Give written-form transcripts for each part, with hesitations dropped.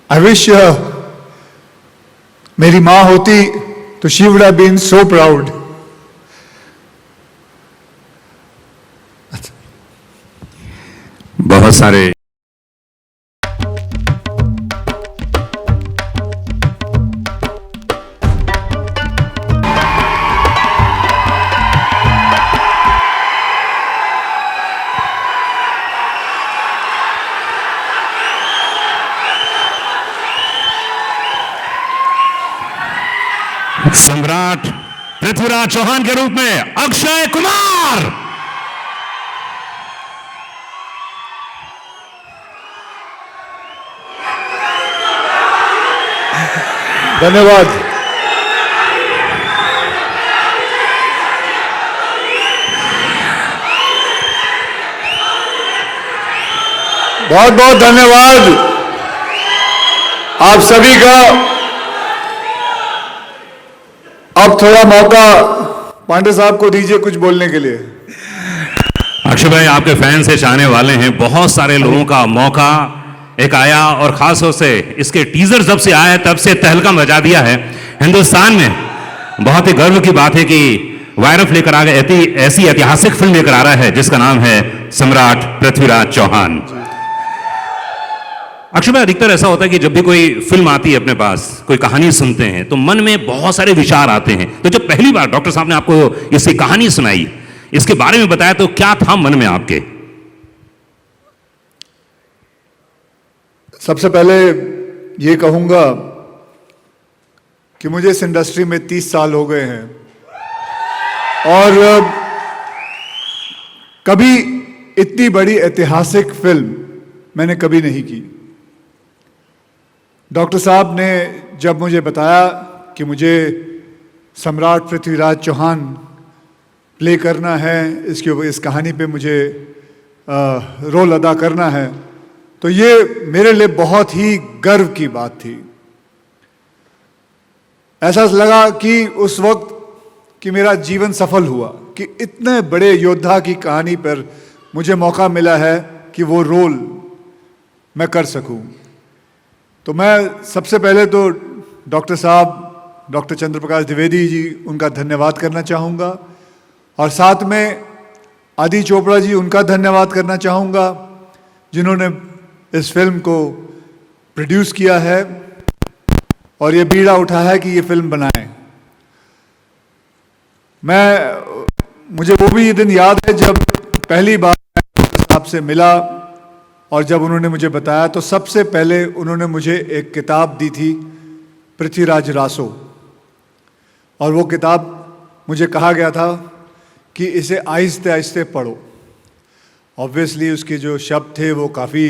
आई wish मेरी माँ होती तो she would have been so proud. बहुत सारे सम्राट पृथ्वीराज चौहान के रूप में अक्षय कुमार। धन्यवाद। बहुत बहुत धन्यवाद आप सभी का। अब थोड़ा मौका पांडे साहब को दीजिए कुछ बोलने के लिए। अक्षय भाई, आपके फैन से चाहने वाले हैं, बहुत सारे लोगों का मौका एक आया और खास तौर से इसके टीजर जब से आया है तब से तहलका मचा दिया है हिंदुस्तान में। बहुत ही गर्व की बात है कि वायरफ लेकर आ गए, ऐसी ऐतिहासिक फिल्म लेकर आ रहा है जिसका नाम है सम्राट पृथ्वीराज चौहान। अक्षय भाई, अधिकतर ऐसा होता है कि जब भी कोई फिल्म आती है अपने पास, कोई कहानी सुनते हैं तो मन में बहुत सारे विचार आते हैं। तो जब पहली बार डॉक्टर साहब ने आपको इसकी कहानी सुनाई, इसके बारे में बताया, तो क्या था मन में आपके? सबसे पहले ये कहूंगा कि मुझे इस इंडस्ट्री में 30 साल हो गए हैं और कभी इतनी बड़ी ऐतिहासिक फिल्म मैंने कभी नहीं की। डॉक्टर साहब ने जब मुझे बताया कि मुझे सम्राट पृथ्वीराज चौहान प्ले करना है, इस कहानी पे मुझे रोल अदा करना है, तो ये मेरे लिए बहुत ही गर्व की बात थी। ऐसा लगा कि उस वक्त कि मेरा जीवन सफल हुआ कि इतने बड़े योद्धा की कहानी पर मुझे मौका मिला है कि वो रोल मैं कर सकूं। तो मैं सबसे पहले तो डॉक्टर साहब, डॉक्टर चंद्र प्रकाश द्विवेदी जी, उनका धन्यवाद करना चाहूँगा और साथ में आदि चोपड़ा जी, उनका धन्यवाद करना चाहूँगा जिन्होंने इस फिल्म को प्रोड्यूस किया है और ये बीड़ा उठा है कि ये फिल्म बनाएं। मुझे वो भी ये दिन याद है जब पहली बार आपसे मिला और जब उन्होंने मुझे बताया तो सबसे पहले उन्होंने मुझे एक किताब दी थी, पृथ्वीराज रासो, और वो किताब मुझे कहा गया था कि इसे आहिस्ते आहिस्ते पढ़ो। ऑब्वियसली उसके जो शब्द थे वो काफ़ी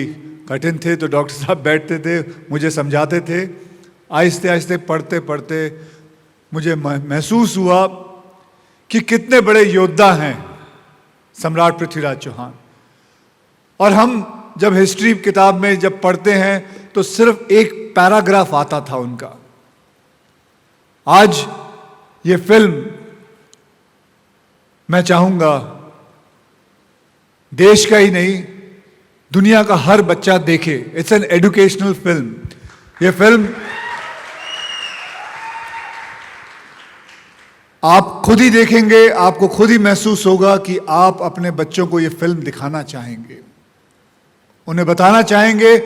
कठिन थे, तो डॉक्टर साहब बैठते थे, मुझे समझाते थे। आहिस्ते आहिस्ते पढ़ते पढ़ते मुझे महसूस हुआ कि कितने बड़े योद्धा हैं सम्राट पृथ्वीराज चौहान। और हम जब हिस्ट्री किताब में जब पढ़ते हैं तो सिर्फ एक पैराग्राफ आता था उनका। आज ये फिल्म मैं चाहूंगा देश का ही नहीं, दुनिया का हर बच्चा देखे। It's an educational film. ये फिल्म आप खुद ही देखेंगे, आपको खुद ही महसूस होगा कि आप अपने बच्चों को ये फिल्म दिखाना चाहेंगे, उन्हें बताना चाहेंगे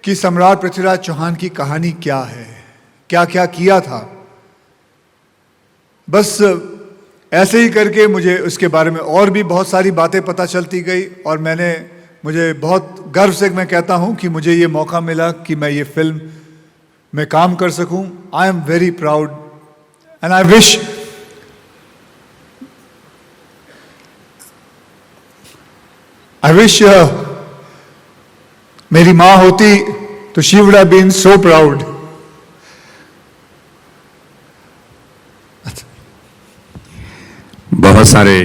कि सम्राट पृथ्वीराज चौहान की कहानी क्या है, क्या क्या किया था। बस ऐसे ही करके मुझे उसके बारे में और भी बहुत सारी बातें पता चलती गई और मुझे बहुत गर्व से मैं कहता हूं कि मुझे ये मौका मिला कि मैं ये फिल्म में काम कर सकूं। I am very proud and I wish मेरी माँ होती तो she would have been so proud. बहुत सारे